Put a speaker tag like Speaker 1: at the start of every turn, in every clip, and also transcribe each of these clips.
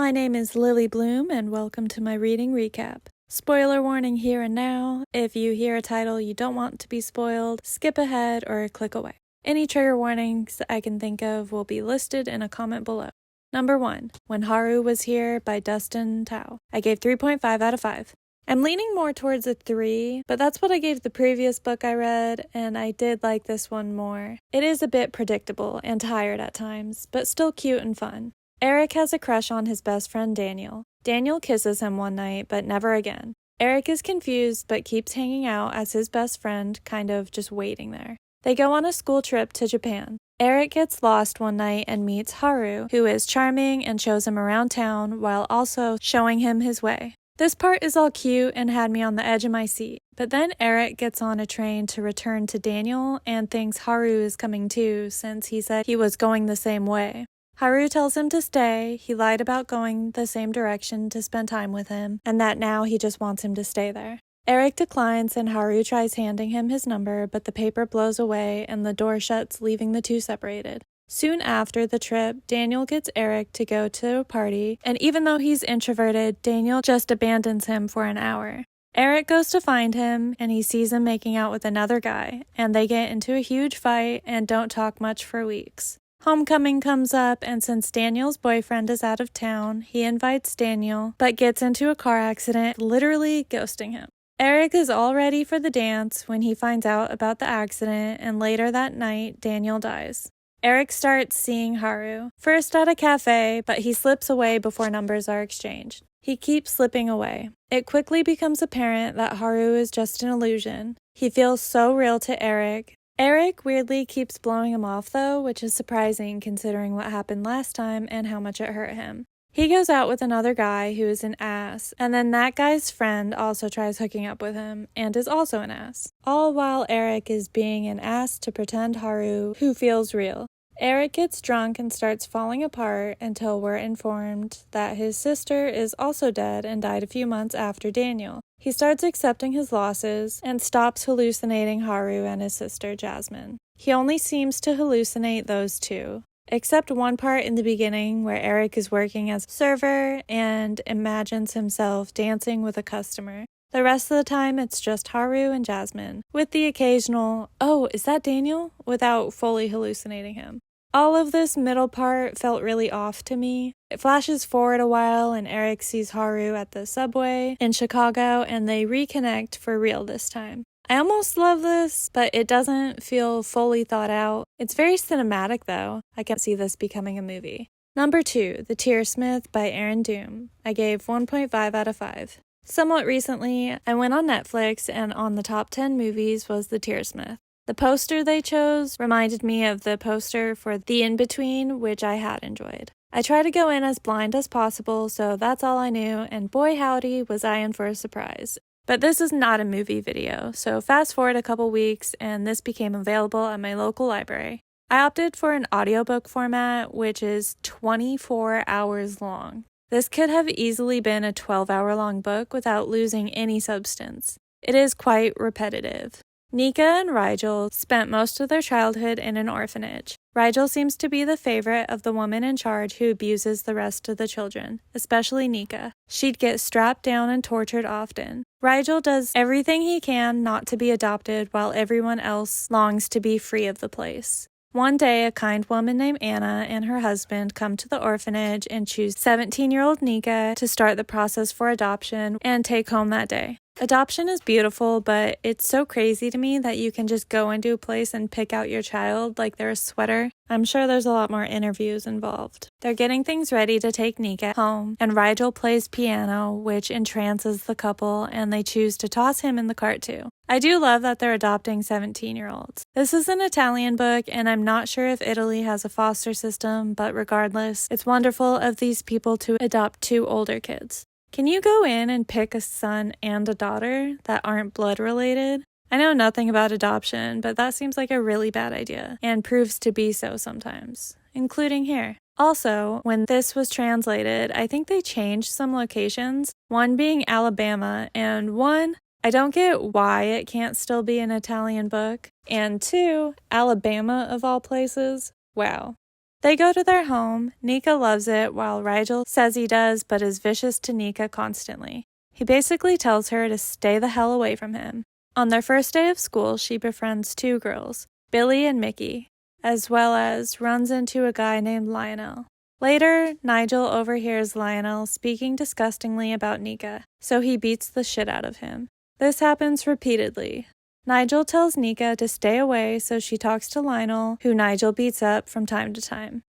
Speaker 1: My name is Lily Bloom, and welcome to my reading recap. Spoiler warning here and now. If you hear a title you don't want to be spoiled, skip ahead or click away. Any trigger warnings I can think of will be listed in a comment below. Number 1, When Haru Was Here by Dustin Tao. I gave 3.5 out of 5. I'm leaning more towards a 3, but that's what I gave the previous book I read, and I did like this one more. It is a bit predictable and tired at times, but still cute and fun. Eric has a crush on his best friend Daniel. Daniel kisses him one night, but never again. Eric is confused, but keeps hanging out as his best friend, kind of just waiting there. They go on a school trip to Japan. Eric gets lost one night and meets Haru, who is charming and shows him around town while also showing him his way. This part is all cute and had me on the edge of my seat, but then Eric gets on a train to return to Daniel and thinks Haru is coming too since he said he was going the same way. Haru tells him to stay. He lied about going the same direction to spend time with him, and that now he just wants him to stay there. Eric declines and Haru tries handing him his number, but the paper blows away and the door shuts, leaving the two separated. Soon after the trip, Daniel gets Eric to go to a party, and even though he's introverted, Daniel just abandons him for an hour. Eric goes to find him, and he sees him making out with another guy, and they get into a huge fight and don't talk much for weeks. Homecoming comes up, and since Daniel's boyfriend is out of town, he invites Daniel, but gets into a car accident, literally ghosting him. Eric is all ready for the dance when he finds out about the accident, and later that night, Daniel dies. Eric starts seeing Haru, first at a cafe, but he slips away before numbers are exchanged. He keeps slipping away. It quickly becomes apparent that Haru is just an illusion. He feels so real to Eric. Eric weirdly keeps blowing him off though, which is surprising considering what happened last time and how much it hurt him. He goes out with another guy who is an ass, and then that guy's friend also tries hooking up with him and is also an ass. All while Eric is being an ass to pretend Haru, who feels real. Eric gets drunk and starts falling apart until we're informed that his sister is also dead and died a few months after Daniel. He starts accepting his losses and stops hallucinating Haru and his sister Jasmine. He only seems to hallucinate those two, except one part in the beginning where Eric is working as a server and imagines himself dancing with a customer. The rest of the time, it's just Haru and Jasmine, with the occasional, "Oh, is that Daniel?" without fully hallucinating him. All of this middle part felt really off to me. It flashes forward a while and Eric sees Haru at the subway in Chicago and they reconnect for real this time. I almost love this, but it doesn't feel fully thought out. It's very cinematic though. I can see this becoming a movie. Number 2, The Tearsmith by Aaron Doom. I gave 1.5 out of 5. Somewhat recently, I went on Netflix and on the top 10 movies was The Tearsmith. The poster they chose reminded me of the poster for The In-Between, which I had enjoyed. I tried to go in as blind as possible, so that's all I knew, and boy howdy was I in for a surprise. But this is not a movie video, so fast forward a couple weeks and this became available at my local library. I opted for an audiobook format, which is 24 hours long. This could have easily been a 12-hour-long book without losing any substance. It is quite repetitive. Nika and Rigel spent most of their childhood in an orphanage. Rigel seems to be the favorite of the woman in charge who abuses the rest of the children, especially Nika. She'd get strapped down and tortured often. Rigel does everything he can not to be adopted while everyone else longs to be free of the place. One day, a kind woman named Anna and her husband come to the orphanage and choose 17-year-old Nika to start the process for adoption and take home that day. Adoption is beautiful, but it's so crazy to me that you can just go into a place and pick out your child like they're a sweater. I'm sure there's a lot more interviews involved. They're getting things ready to take Nika home, and Rigel plays piano, which entrances the couple, and they choose to toss him in the cart too. I do love that they're adopting 17-year-olds. This is an Italian book, and I'm not sure if Italy has a foster system, but regardless, it's wonderful of these people to adopt 2 older kids. Can you go in and pick a son and a daughter that aren't blood related? I know nothing about adoption, but that seems like a really bad idea, and proves to be so sometimes, including here. Also, when this was translated, I think they changed some locations, one being Alabama, and one, I don't get why it can't still be an Italian book, and 2, Alabama of all places. Wow. They go to their home. Nika loves it, while Rigel says he does, but is vicious to Nika constantly. He basically tells her to stay the hell away from him. On their first day of school, she befriends two girls, Billy and Mickey, as well as runs into a guy named Lionel. Later, Nigel overhears Lionel speaking disgustingly about Nika, so he beats the shit out of him. This happens repeatedly. Nigel tells Nika to stay away, so she talks to Lionel, who Nigel beats up from time to time.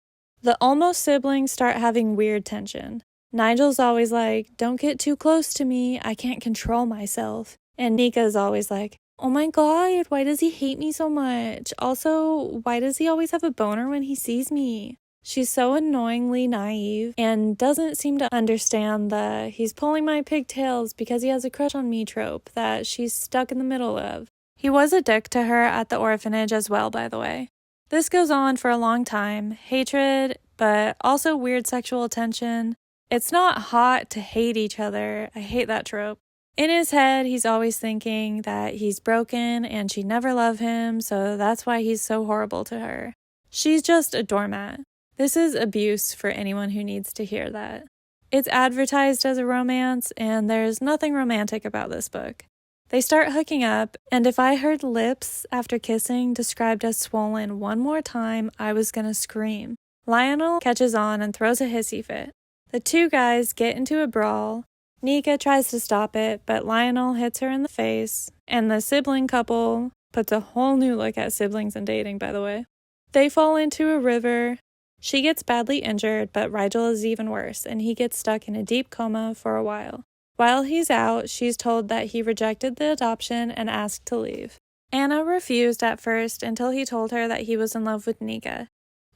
Speaker 1: The almost siblings start having weird tension. Nigel's always like, "Don't get too close to me, I can't control myself." And Nika's always like, "Oh my god, why does he hate me so much? Also, why does he always have a boner when he sees me?" She's so annoyingly naive and doesn't seem to understand the "he's pulling my pigtails because he has a crush on me" trope that she's stuck in the middle of. He was a dick to her at the orphanage as well, by the way. This goes on for a long time. Hatred, but also weird sexual tension. It's not hot to hate each other. I hate that trope. In his head, he's always thinking that he's broken and she'd never love him, so that's why he's so horrible to her. She's just a doormat. This is abuse for anyone who needs to hear that. It's advertised as a romance, and there's nothing romantic about this book. They start hooking up, and if I heard lips after kissing described as swollen one more time, I was gonna scream. Lionel catches on and throws a hissy fit. The two guys get into a brawl. Nika tries to stop it, but Lionel hits her in the face, and the sibling couple puts a whole new look at siblings and dating, by the way. They fall into a river. She gets badly injured, but Rigel is even worse, and he gets stuck in a deep coma for a while. While he's out, she's told that he rejected the adoption and asked to leave. Anna refused at first until he told her that he was in love with Nika.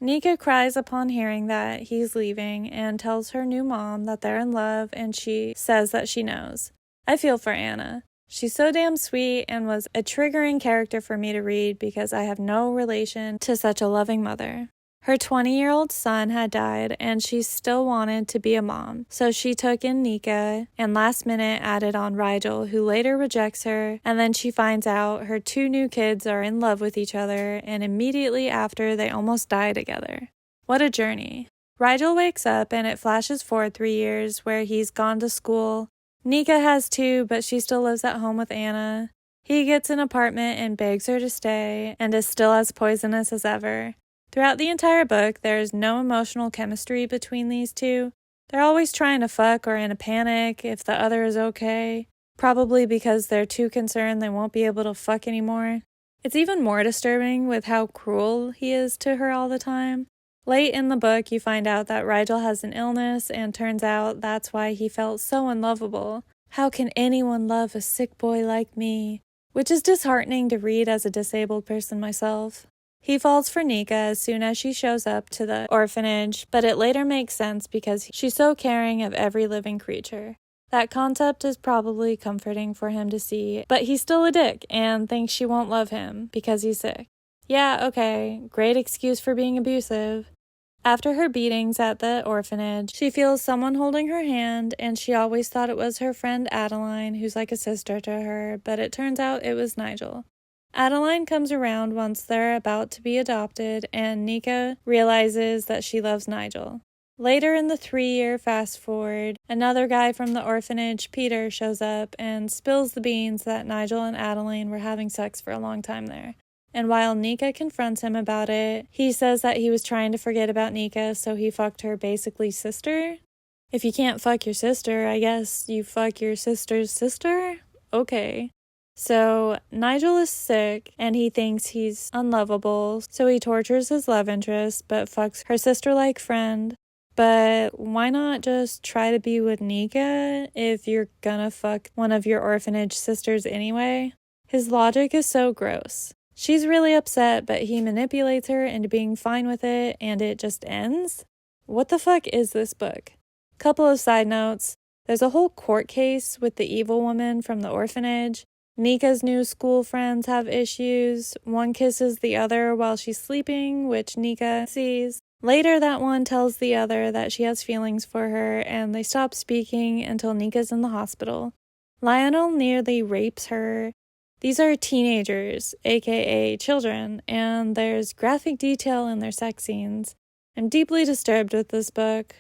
Speaker 1: Nika cries upon hearing that he's leaving and tells her new mom that they're in love, and she says that she knows. I feel for Anna. She's so damn sweet and was a triggering character for me to read because I have no relation to such a loving mother. Her 20-year-old son had died, and she still wanted to be a mom, so she took in Nika and last minute added on Rigel, who later rejects her, and then she finds out her two new kids are in love with each other, and immediately after they almost die together. What a journey. Rigel wakes up and it flashes forward 3 years where he's gone to school. Nika has two, but she still lives at home with Anna. He gets an apartment and begs her to stay, and is still as poisonous as ever. Throughout the entire book, there is no emotional chemistry between these two. They're always trying to fuck or in a panic if the other is okay, probably because they're too concerned they won't be able to fuck anymore. It's even more disturbing with how cruel he is to her all the time. Late in the book, you find out that Rigel has an illness, and turns out that's why he felt so unlovable. How can anyone love a sick boy like me? Which is disheartening to read as a disabled person myself. He falls for Nika as soon as she shows up to the orphanage, but it later makes sense because she's so caring of every living creature. That concept is probably comforting for him to see, but he's still a dick and thinks she won't love him because he's sick. Yeah, okay, great excuse for being abusive. After her beatings at the orphanage, she feels someone holding her hand, and she always thought it was her friend Adeline, who's like a sister to her, but it turns out it was Nigel. Adeline comes around once they're about to be adopted, and Nika realizes that she loves Nigel. Later in the 3-year fast forward, another guy from the orphanage, Peter, shows up and spills the beans that Nigel and Adeline were having sex for a long time there. And while Nika confronts him about it, he says that he was trying to forget about Nika, so he fucked her basically sister. If you can't fuck your sister, I guess you fuck your sister's sister? Okay. So, Nigel is sick, and he thinks he's unlovable, so he tortures his love interest, but fucks her sister-like friend. But why not just try to be with Nika if you're gonna fuck one of your orphanage sisters anyway? His logic is so gross. She's really upset, but he manipulates her into being fine with it, and it just ends? What the fuck is this book? Couple of side notes. There's a whole court case with the evil woman from the orphanage. Nika's new school friends have issues. One kisses the other while she's sleeping, which Nika sees. Later, that one tells the other that she has feelings for her, and they stop speaking until Nika's in the hospital. Lionel nearly rapes her. These are teenagers, aka children, and there's graphic detail in their sex scenes. I'm deeply disturbed with this book.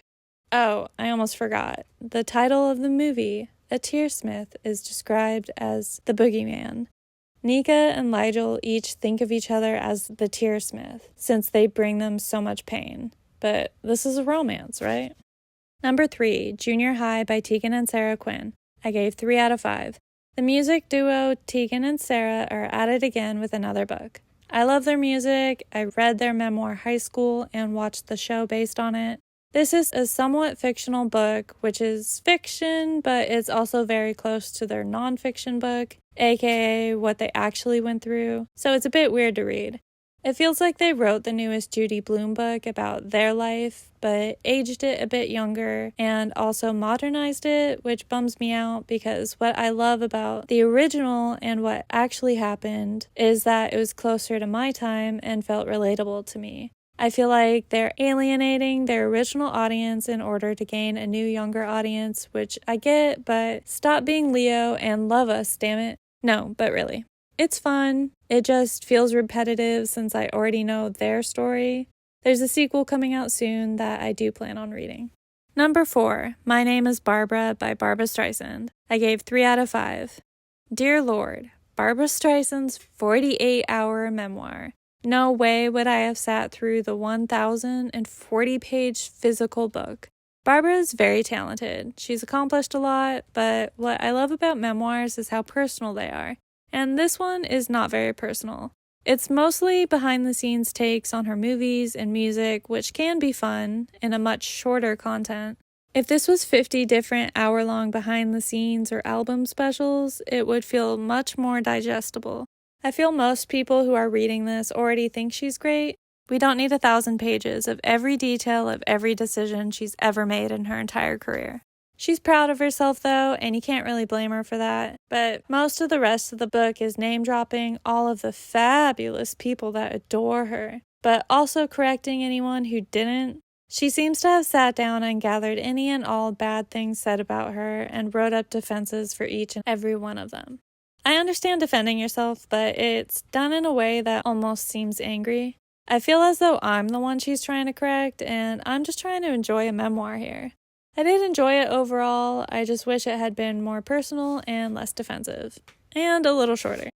Speaker 1: Oh, I almost forgot. The title of the movie, A Tearsmith, is described as the boogeyman. Nika and Nigel each think of each other as the Tearsmith, since they bring them so much pain. But this is a romance, right? Number 3, Junior High by Tegan and Sarah Quinn. I gave 3 out of 5. The music duo Tegan and Sarah are at it again with another book. I love their music, I read their memoir High School and watched the show based on it. This is a somewhat fictional book, which is fiction, but it's also very close to their nonfiction book, aka what they actually went through, so it's a bit weird to read. It feels like they wrote the newest Judy Blume book about their life, but aged it a bit younger and also modernized it, which bums me out because what I love about the original and what actually happened is that it was closer to my time and felt relatable to me. I feel like they're alienating their original audience in order to gain a new younger audience, which I get, but stop being Leo and love us, damn it. No, but really. It's fun. It just feels repetitive since I already know their story. There's a sequel coming out soon that I do plan on reading. Number 4, My Name is Barbra by Barbra Streisand. I gave 3 out of 5. Dear Lord, Barbra Streisand's 48-hour memoir. No way would I have sat through the 1,040-page physical book. Barbra is very talented. She's accomplished a lot, but what I love about memoirs is how personal they are. And this one is not very personal. It's mostly behind-the-scenes takes on her movies and music, which can be fun in a much shorter content. If this was 50 different hour-long behind-the-scenes or album specials, it would feel much more digestible. I feel most people who are reading this already think she's great. We don't need 1,000 pages of every detail of every decision she's ever made in her entire career. She's proud of herself though, and you can't really blame her for that, but most of the rest of the book is name-dropping all of the fabulous people that adore her, but also correcting anyone who didn't. She seems to have sat down and gathered any and all bad things said about her and wrote up defenses for each and every one of them. I understand defending yourself, but it's done in a way that almost seems angry. I feel as though I'm the one she's trying to correct, and I'm just trying to enjoy a memoir here. I did enjoy it overall, I just wish it had been more personal and less defensive. And a little shorter.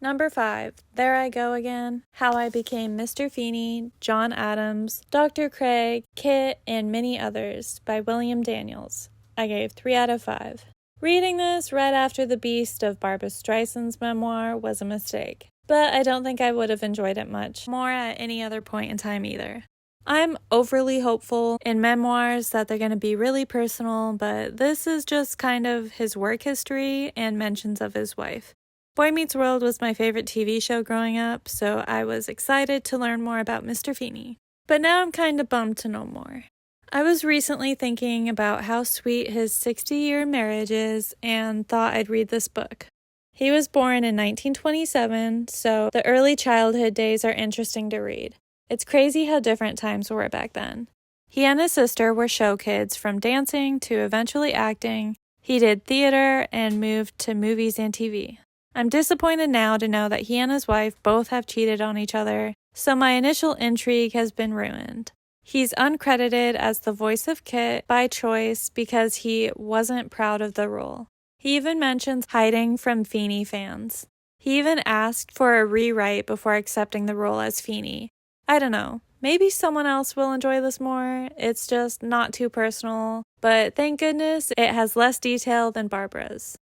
Speaker 1: Number 5, There I Go Again, How I Became Mr. Feeney, John Adams, Dr. Craig, Kit, and many others by William Daniels. I gave 3 out of 5. Reading this right after the beast of Barbra Streisand's memoir was a mistake, but I don't think I would have enjoyed it much more at any other point in time either. I'm overly hopeful in memoirs that they're going to be really personal, but this is just kind of his work history and mentions of his wife. Boy Meets World was my favorite TV show growing up, so I was excited to learn more about Mr. Feeney. But now I'm kind of bummed to know more. I was recently thinking about how sweet his 60-year marriage is and thought I'd read this book. He was born in 1927, so the early childhood days are interesting to read. It's crazy how different times were back then. He and his sister were show kids from dancing to eventually acting. He did theater and moved to movies and TV. I'm disappointed now to know that he and his wife both have cheated on each other, so my initial intrigue has been ruined. He's uncredited as the voice of Kit by choice because he wasn't proud of the role. He even mentions hiding from Feeney fans. He even asked for a rewrite before accepting the role as Feeney. I don't know, maybe someone else will enjoy this more. It's just not too personal, but thank goodness it has less detail than Barbra's.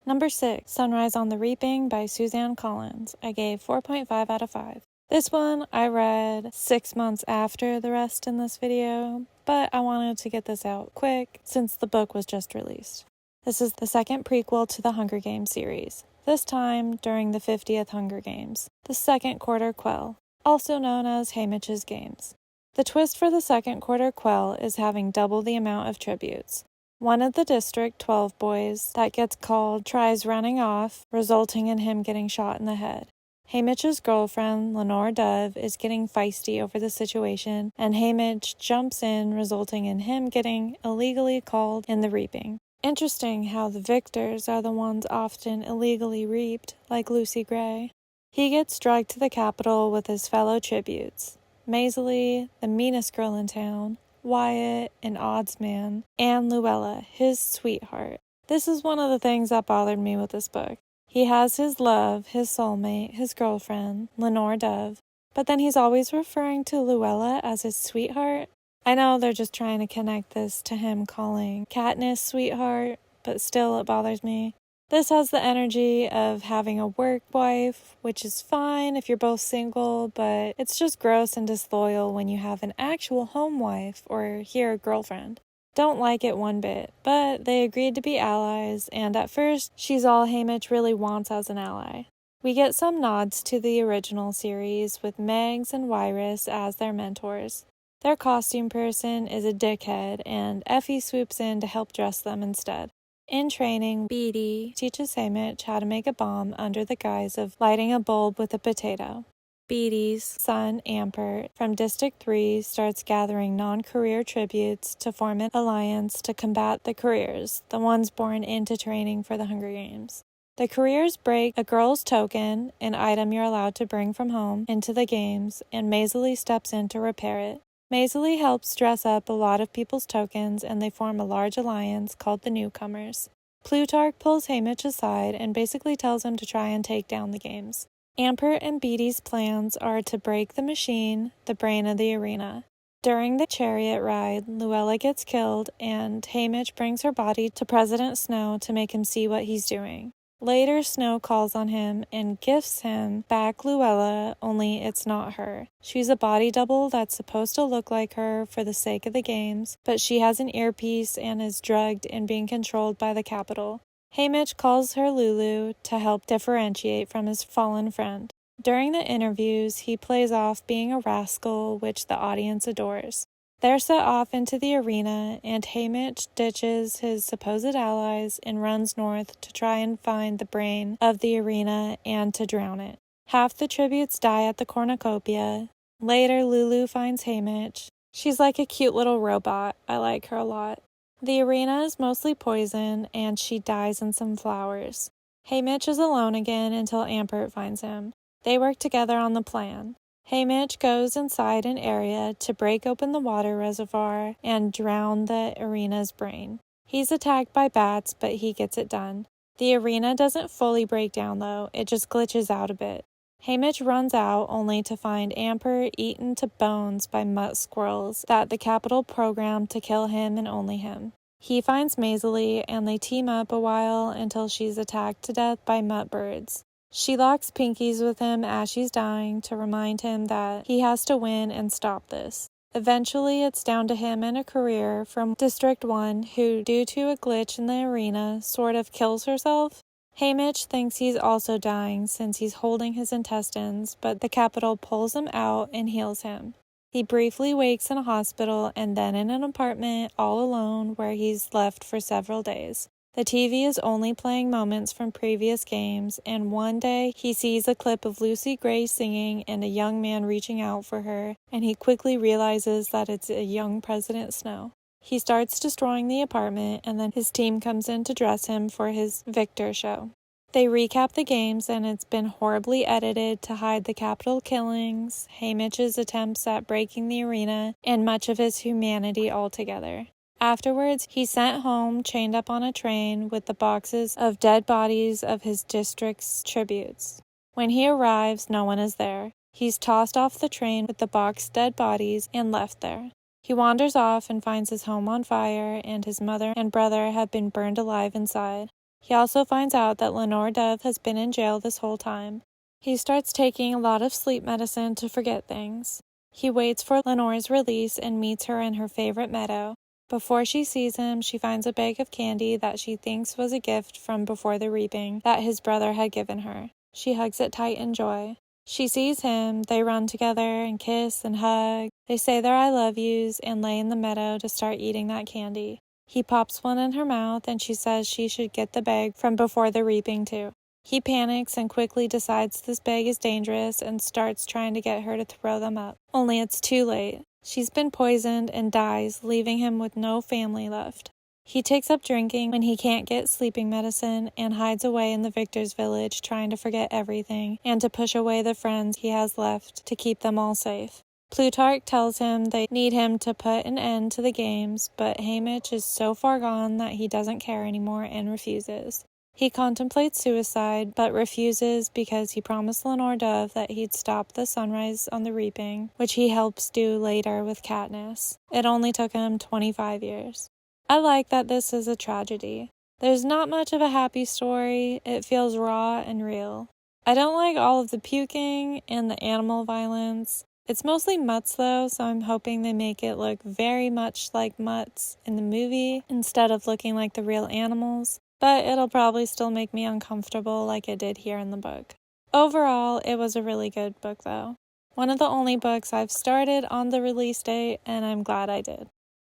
Speaker 1: Number 6, Sunrise on the Reaping by Suzanne Collins. I gave 4.5 out of 5. This one I read 6 months after the rest in this video, but I wanted to get this out quick since the book was just released. This is the second prequel to the Hunger Games series, this time during the 50th Hunger Games, the second quarter quell, also known as Haymitch's Games. The twist for the second quarter quell is having double the amount of tributes. One of the District 12 boys that gets called tries running off, resulting in him getting shot in the head. Haymitch's girlfriend, Lenore Dove, is getting feisty over the situation, and Haymitch jumps in, resulting in him getting illegally called in the reaping. Interesting how the victors are the ones often illegally reaped, like Lucy Gray. He gets dragged to the Capitol with his fellow tributes. Maisley, the meanest girl in town, Wyatt, an oddsman, and Luella, his sweetheart. This is one of the things that bothered me with this book. He has his love, his soulmate, his girlfriend, Lenore Dove, but then he's always referring to Luella as his sweetheart. I know they're just trying to connect this to him calling Katniss sweetheart, but still it bothers me. This has the energy of having a work wife, which is fine if you're both single, but it's just gross and disloyal when you have an actual home wife or here a girlfriend. Don't like it one bit, but they agreed to be allies, and at first, she's all Haymitch really wants as an ally. We get some nods to the original series with Megs and Wyrus as their mentors. Their costume person is a dickhead, and Effie swoops in to help dress them instead. In training, Beetee teaches Haymitch how to make a bomb under the guise of lighting a bulb with a potato. Beetee's son, Ampert, from District 3, starts gathering non-career tributes to form an alliance to combat the careers, the ones born into training for the Hunger Games. The careers break a girl's token, an item you're allowed to bring from home, into the games, and Maisley steps in to repair it. Maisley helps dress up a lot of people's tokens, and they form a large alliance called the Newcomers. Plutarch pulls Haymitch aside and basically tells him to try and take down the games. Ampert and Beetee's plans are to break the machine, the brain of the arena. During the chariot ride, Luella gets killed, and Haymitch brings her body to President Snow to make him see what he's doing. Later, Snow calls on him and gifts him back Luella, only it's not her. She's a body double that's supposed to look like her for the sake of the games, but she has an earpiece and is drugged and being controlled by the Capitol. Haymitch calls her Lulu to help differentiate from his fallen friend. During the interviews, he plays off being a rascal, which the audience adores. They're set off into the arena, and Haymitch ditches his supposed allies and runs north to try and find the brain of the arena and to drown it. Half the tributes die at the cornucopia. Later, Lulu finds Haymitch. She's like a cute little robot. I like her a lot. The arena is mostly poison, and she dies in some flowers. Haymitch is alone again until Ampert finds him. They work together on the plan. Haymitch goes inside an area to break open the water reservoir and drown the arena's brain. He's attacked by bats, but he gets it done. The arena doesn't fully break down though, it just glitches out a bit. Haymitch runs out only to find Ampert eaten to bones by mutt squirrels that the Capitol programmed to kill him and only him. He finds Maisley and they team up a while until she's attacked to death by mutt birds. She locks pinkies with him as she's dying to remind him that he has to win and stop this. Eventually, it's down to him and a career from District 1 who, due to a glitch in the arena, sort of kills herself. Haymitch thinks he's also dying since he's holding his intestines, but the Capitol pulls him out and heals him. He briefly wakes in a hospital and then in an apartment all alone where he's left for several days. The TV is only playing moments from previous games, and one day he sees a clip of Lucy Gray singing and a young man reaching out for her, and he quickly realizes that it's a young President Snow. He starts destroying the apartment, and then his team comes in to dress him for his Victor show. They recap the games, and it's been horribly edited to hide the Capitol killings, Haymitch's attempts at breaking the arena, and much of his humanity altogether. Afterwards, he's sent home, chained up on a train with the boxes of dead bodies of his district's tributes. When he arrives, no one is there. He's tossed off the train with the boxed dead bodies and left there. He wanders off and finds his home on fire, and his mother and brother have been burned alive inside. He also finds out that Lenore Dove has been in jail this whole time. He starts taking a lot of sleep medicine to forget things. He waits for Lenore's release and meets her in her favorite meadow. Before she sees him, she finds a bag of candy that she thinks was a gift from before the reaping that his brother had given her. She hugs it tight in joy. She sees him, they run together and kiss and hug. They say their I love yous and lay in the meadow to start eating that candy. He pops one in her mouth and she says she should get the bag from before the reaping too. He panics and quickly decides this bag is dangerous and starts trying to get her to throw them up. Only it's too late. She's been poisoned and dies, leaving him with no family left. He takes up drinking when he can't get sleeping medicine and hides away in the Victor's village trying to forget everything and to push away the friends he has left to keep them all safe. Plutarch tells him they need him to put an end to the games, but Haymitch is so far gone that he doesn't care anymore and refuses. He contemplates suicide, but refuses because he promised Lenore Dove that he'd stop the sunrise on the reaping, which he helps do later with Katniss. It only took him 25 years. I like that this is a tragedy. There's not much of a happy story, it feels raw and real. I don't like all of the puking and the animal violence. It's mostly mutts though, so I'm hoping they make it look very much like mutts in the movie instead of looking like the real animals, but it'll probably still make me uncomfortable like it did here in the book. Overall, it was a really good book though. One of the only books I've started on the release date, and I'm glad I did.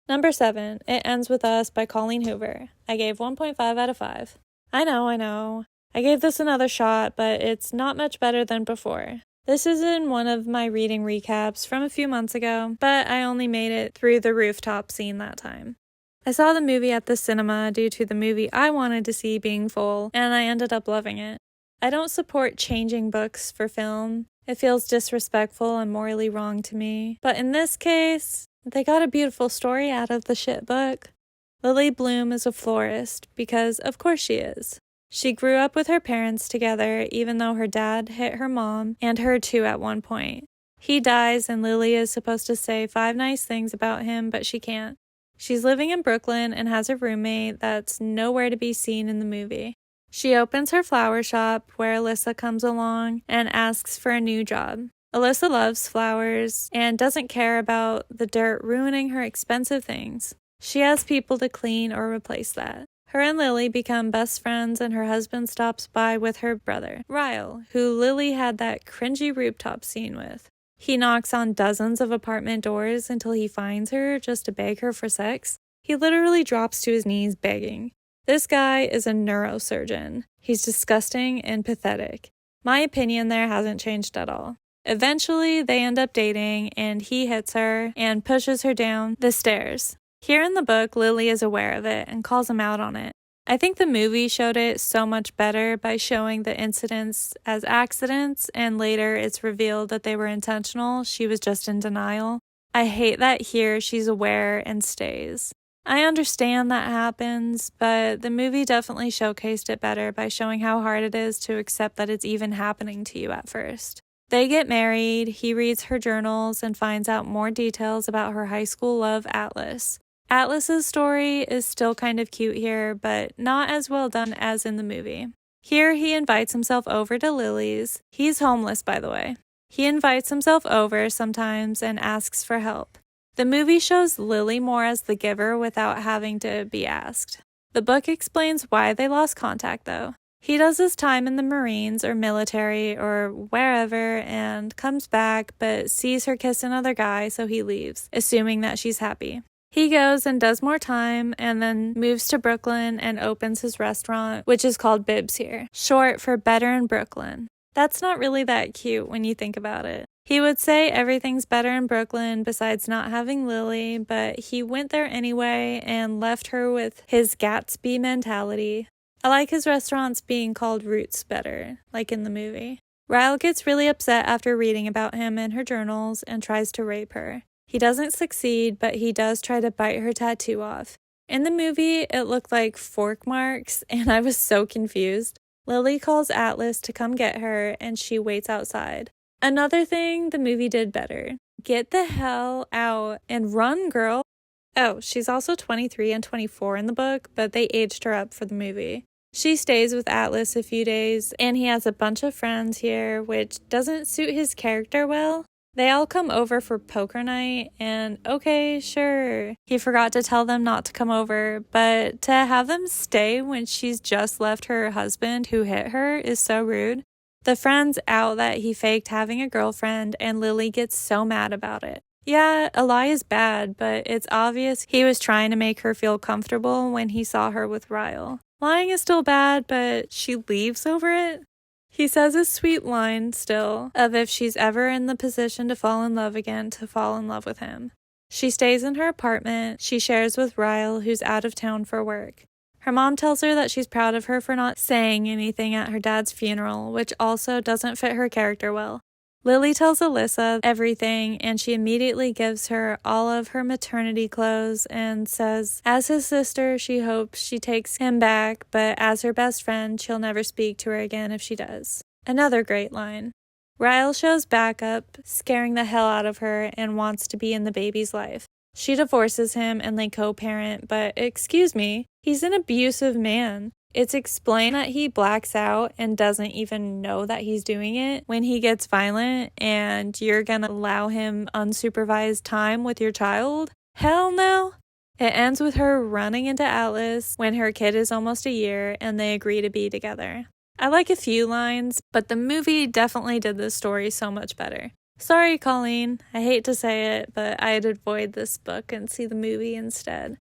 Speaker 1: Number 7, It Ends With Us by Colleen Hoover. I gave 1.5 out of 5. I know. I gave this another shot, but it's not much better than before. This is in one of my reading recaps from a few months ago, but I only made it through the rooftop scene that time. I saw the movie at the cinema due to the movie I wanted to see being full, and I ended up loving it. I don't support changing books for film. It feels disrespectful and morally wrong to me. But in this case, they got a beautiful story out of the shit book. Lily Bloom is a florist, because of course she is. She grew up with her parents together, even though her dad hit her mom, and her too at one point. He dies, and Lily is supposed to say 5 nice things about him, but she can't. She's living in Brooklyn and has a roommate that's nowhere to be seen in the movie. She opens her flower shop, where Alyssa comes along and asks for a new job. Alyssa loves flowers and doesn't care about the dirt ruining her expensive things. She has people to clean or replace that. Her and Lily become best friends, and her husband stops by with her brother, Ryle, who Lily had that cringy rooftop scene with. He knocks on dozens of apartment doors until he finds her just to beg her for sex. He literally drops to his knees begging. This guy is a neurosurgeon. He's disgusting and pathetic. My opinion there hasn't changed at all. Eventually, they end up dating, and he hits her and pushes her down the stairs. Here in the book, Lily is aware of it and calls him out on it. I think the movie showed it so much better by showing the incidents as accidents, and later it's revealed that they were intentional. She was just in denial. I hate that here she's aware and stays. I understand that happens, but the movie definitely showcased it better by showing how hard it is to accept that it's even happening to you at first. They get married, he reads her journals and finds out more details about her high school love, Atlas. Atlas's story is still kind of cute here, but not as well done as in the movie. Here he invites himself over to Lily's. He's homeless, by the way. He invites himself over sometimes and asks for help. The movie shows Lily more as the giver without having to be asked. The book explains why they lost contact, though. He does his time in the Marines or military or wherever and comes back, but sees her kiss another guy, so he leaves, assuming that she's happy. He goes and does more time and then moves to Brooklyn and opens his restaurant, which is called Bibs here, short for Better in Brooklyn. That's not really that cute when you think about it. He would say everything's better in Brooklyn besides not having Lily, but he went there anyway and left her with his Gatsby mentality. I like his restaurants being called Roots better, like in the movie. Ryle gets really upset after reading about him in her journals and tries to rape her. He doesn't succeed, but he does try to bite her tattoo off. In the movie, it looked like fork marks, and I was so confused. Lily calls Atlas to come get her, and she waits outside. Another thing the movie did better. Get the hell out and run, girl. Oh, she's also 23 and 24 in the book, but they aged her up for the movie. She stays with Atlas a few days, and he has a bunch of friends here, which doesn't suit his character well. They all come over for poker night, and okay, sure, he forgot to tell them not to come over, but to have them stay when she's just left her husband who hit her is so rude. The friends out that he faked having a girlfriend, and Lily gets so mad about it. Yeah, a lie is bad, but it's obvious he was trying to make her feel comfortable when he saw her with Ryle. Lying is still bad, but she leaves over it. He says a sweet line still of if she's ever in the position to fall in love again, to fall in love with him. She stays in her apartment. She shares with Ryle, who's out of town for work. Her mom tells her that she's proud of her for not saying anything at her dad's funeral, which also doesn't fit her character well. Lily tells Alyssa everything, and she immediately gives her all of her maternity clothes and says, as his sister, she hopes she takes him back, but as her best friend, she'll never speak to her again if she does. Another great line. Ryle shows back up, scaring the hell out of her, and wants to be in the baby's life. She divorces him and they co-parent, but excuse me, he's an abusive man. It's explained that he blacks out and doesn't even know that he's doing it when he gets violent, and you're gonna allow him unsupervised time with your child? Hell no! It ends with her running into Atlas when her kid is almost a year and they agree to be together. I like a few lines, but the movie definitely did this story so much better. Sorry, Colleen, I hate to say it, but I'd avoid this book and see the movie instead.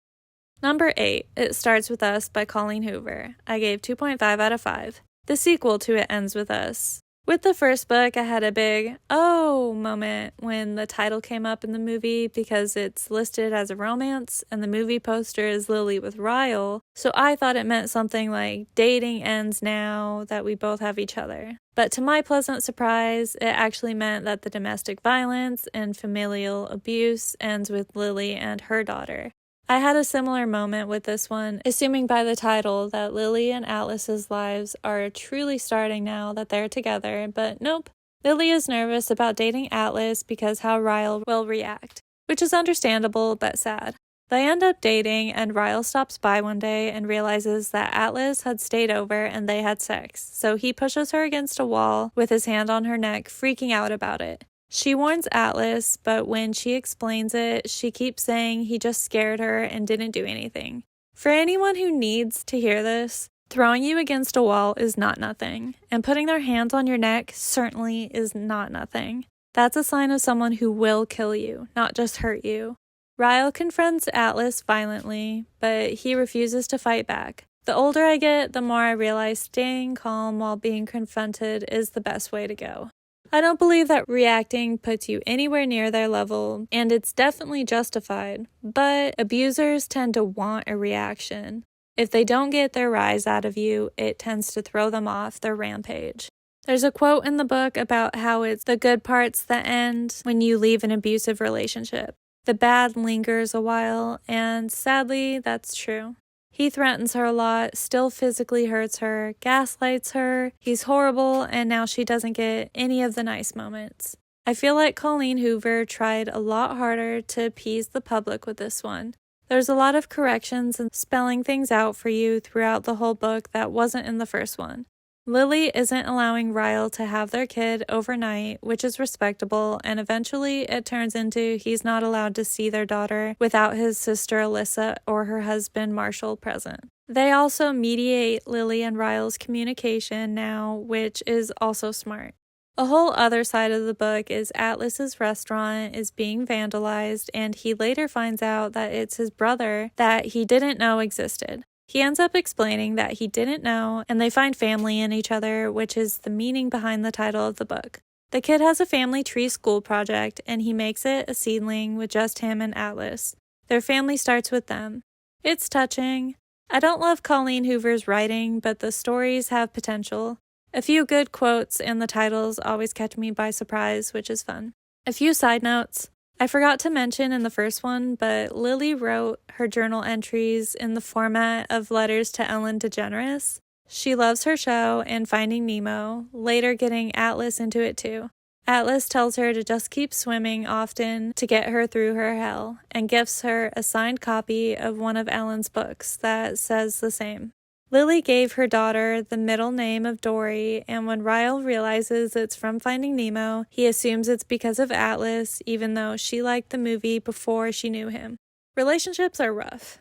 Speaker 1: Number 8, It Starts With Us by Colleen Hoover. I gave 2.5 out of 5. The sequel to It Ends With Us. With the first book, I had a big, oh moment when the title came up in the movie because it's listed as a romance and the movie poster is Lily with Ryle, so I thought it meant something like dating ends now that we both have each other. But to my pleasant surprise, it actually meant that the domestic violence and familial abuse ends with Lily and her daughter. I had a similar moment with this one, assuming by the title that Lily and Atlas's lives are truly starting now that they're together, but nope. Lily is nervous about dating Atlas because how Ryle will react, which is understandable but sad. They end up dating, and Ryle stops by one day and realizes that Atlas had stayed over and they had sex, so he pushes her against a wall with his hand on her neck, freaking out about it. She warns Atlas, but when she explains it, she keeps saying he just scared her and didn't do anything. For anyone who needs to hear this, throwing you against a wall is not nothing, and putting their hands on your neck certainly is not nothing. That's a sign of someone who will kill you, not just hurt you. Ryle confronts Atlas violently, but he refuses to fight back. The older I get, the more I realize staying calm while being confronted is the best way to go. I don't believe that reacting puts you anywhere near their level, and it's definitely justified, but abusers tend to want a reaction. If they don't get their rise out of you, it tends to throw them off their rampage. There's a quote in the book about how it's the good parts that end when you leave an abusive relationship. The bad lingers a while, and sadly, that's true. He threatens her a lot, still physically hurts her, gaslights her, he's horrible, and now she doesn't get any of the nice moments. I feel like Colleen Hoover tried a lot harder to appease the public with this one. There's a lot of corrections and spelling things out for you throughout the whole book that wasn't in the first one. Lily isn't allowing Ryle to have their kid overnight, which is respectable, and eventually it turns into he's not allowed to see their daughter without his sister Alyssa or her husband Marshall present. They also mediate Lily and Ryle's communication now, which is also smart. A whole other side of the book is Atlas's restaurant is being vandalized, and he later finds out that it's his brother that he didn't know existed. He ends up explaining that he didn't know, and they find family in each other, which is the meaning behind the title of the book. The kid has a family tree school project, and he makes it a seedling with just him and Atlas. Their family starts with them. It's touching. I don't love Colleen Hoover's writing, but the stories have potential. A few good quotes and the titles always catch me by surprise, which is fun. A few side notes. I forgot to mention in the first one, but Lily wrote her journal entries in the format of letters to Ellen DeGeneres. She loves her show and Finding Nemo, later getting Atlas into it too. Atlas tells her to just keep swimming often to get her through her hell, and gifts her a signed copy of one of Ellen's books that says the same. Lily gave her daughter the middle name of Dory, and when Ryle realizes it's from Finding Nemo, he assumes it's because of Atlas, even though she liked the movie before she knew him. Relationships are rough.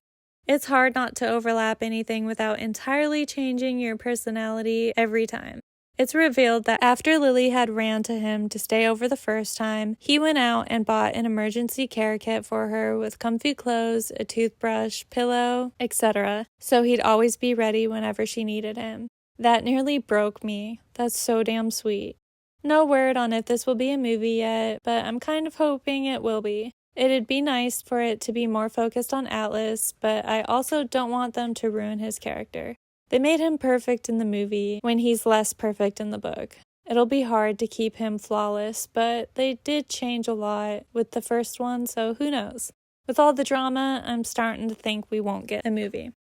Speaker 1: It's hard not to overlap anything without entirely changing your personality every time. It's revealed that after Lily had ran to him to stay over the first time, he went out and bought an emergency care kit for her with comfy clothes, a toothbrush, pillow, etc., so he'd always be ready whenever she needed him. That nearly broke me. That's so damn sweet. No word on if this will be a movie yet, but I'm kind of hoping it will be. It'd be nice for it to be more focused on Atlas, but I also don't want them to ruin his character. They made him perfect in the movie when he's less perfect in the book. It'll be hard to keep him flawless, but they did change a lot with the first one, so who knows. With all the drama, I'm starting to think we won't get a movie.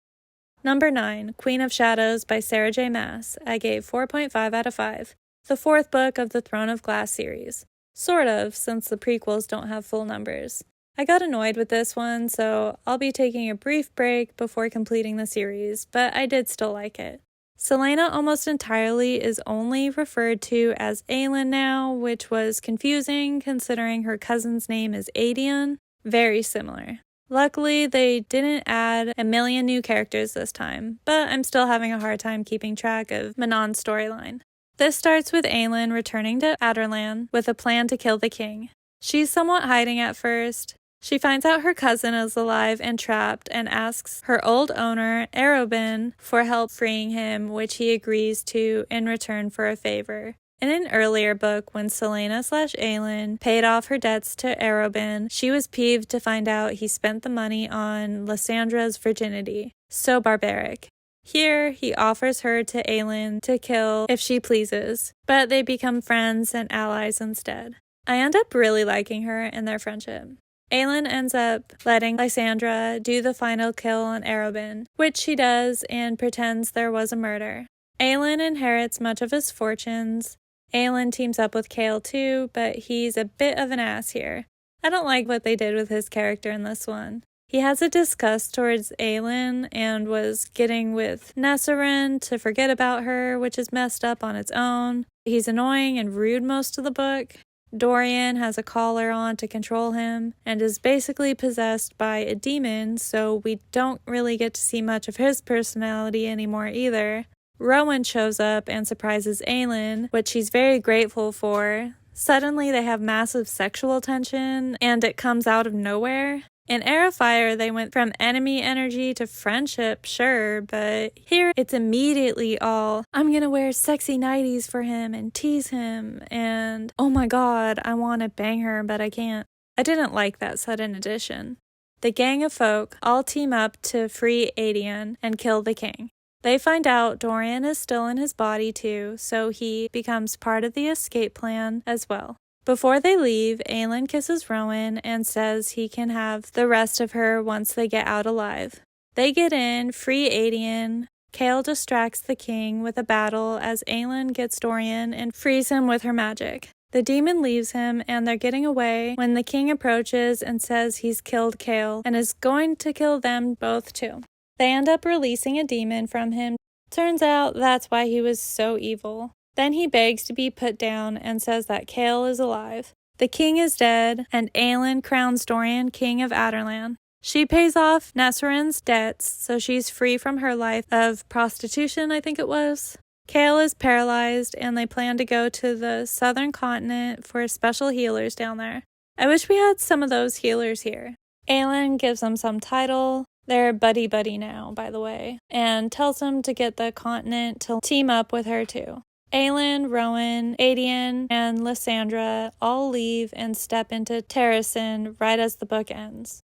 Speaker 1: Number 9, Queen of Shadows by Sarah J. Maas. I gave 4.5 out of 5. The 4th book of the Throne of Glass series. Sort of, since the prequels don't have full numbers. I got annoyed with this one, so I'll be taking a brief break before completing the series, but I did still like it. Celaena almost entirely is only referred to as Aelin now, which was confusing considering her cousin's name is Aedion. Very similar. Luckily, they didn't add a million new characters this time, but I'm still having a hard time keeping track of Manon's storyline. This starts with Aelin returning to Adarlan with a plan to kill the king. She's somewhat hiding at first. She finds out her cousin is alive and trapped and asks her old owner, Arobin, for help freeing him, which he agrees to in return for a favor. In an earlier book, when Celaena/Aelin paid off her debts to Arobin, she was peeved to find out he spent the money on Lysandra's virginity. So barbaric. Here, he offers her to Aelin to kill if she pleases, but they become friends and allies instead. I end up really liking her and their friendship. Aelin ends up letting Lysandra do the final kill on Arobin, which she does and pretends there was a murder. Aelin inherits much of his fortunes. Aelin teams up with Chaol too, but he's a bit of an ass here. I don't like what they did with his character in this one. He has a disgust towards Aelin and was getting with Nesserin to forget about her, which is messed up on its own. He's annoying and rude most of the book. Dorian has a collar on to control him and is basically possessed by a demon, so we don't really get to see much of his personality anymore either. Rowan shows up and surprises Aelin, which she's very grateful for. Suddenly they have massive sexual tension, and it comes out of nowhere. In Heir of Fire, they went from enemy energy to friendship, sure, but here it's immediately all, I'm gonna wear sexy nighties for him and tease him, and oh my god, I want to bang her, but I can't. I didn't like that sudden addition. The gang of folk all team up to free Aedion and kill the king. They find out Dorian is still in his body too, so he becomes part of the escape plan as well. Before they leave, Aelin kisses Rowan and says he can have the rest of her once they get out alive. They get in, free Aedion. Chaol distracts the king with a battle as Aelin gets Dorian and frees him with her magic. The demon leaves him and they're getting away when the king approaches and says he's killed Chaol and is going to kill them both too. They end up releasing a demon from him. Turns out that's why he was so evil. Then he begs to be put down and says that Chaol is alive. The king is dead, and Aelin crowns Dorian king of Adarlan. She pays off Nesserin's debts, so she's free from her life of prostitution, I think it was. Chaol is paralyzed, and they plan to go to the southern continent for special healers down there. I wish we had some of those healers here. Aelin gives them some title. They're buddy-buddy now, by the way, and tells them to get the continent to team up with her too. Aelin, Rowan, Aedion, and Lysandra all leave and step into Terrasen right as the book ends.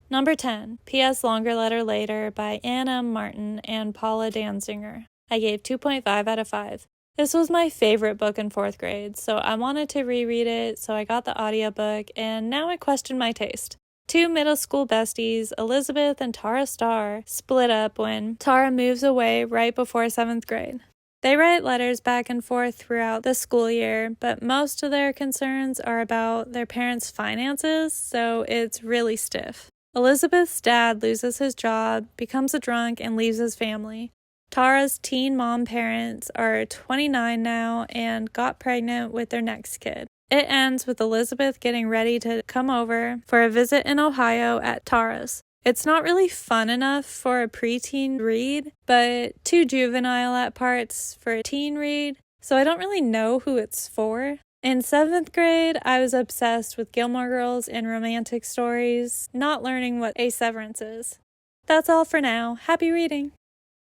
Speaker 1: Number 10, P.S. Longer Letter Later by Ann M. Martin and Paula Danziger. I gave 2.5 out of 5. This was my favorite book in 4th grade, so I wanted to reread it, so I got the audiobook, and now I question my taste. 2 middle school besties, Elizabeth and Tara Starr, split up when Tara moves away right before 7th grade. They write letters back and forth throughout the school year, but most of their concerns are about their parents' finances, so it's really stiff. Elizabeth's dad loses his job, becomes a drunk, and leaves his family. Tara's teen mom parents are 29 now and got pregnant with their next kid. It ends with Elizabeth getting ready to come over for a visit in Ohio at Tara's. It's not really fun enough for a preteen read, but too juvenile at parts for a teen read, so I don't really know who it's for. In 7th grade, I was obsessed with Gilmore Girls and romantic stories, not learning what a severance is. That's all for now. Happy reading!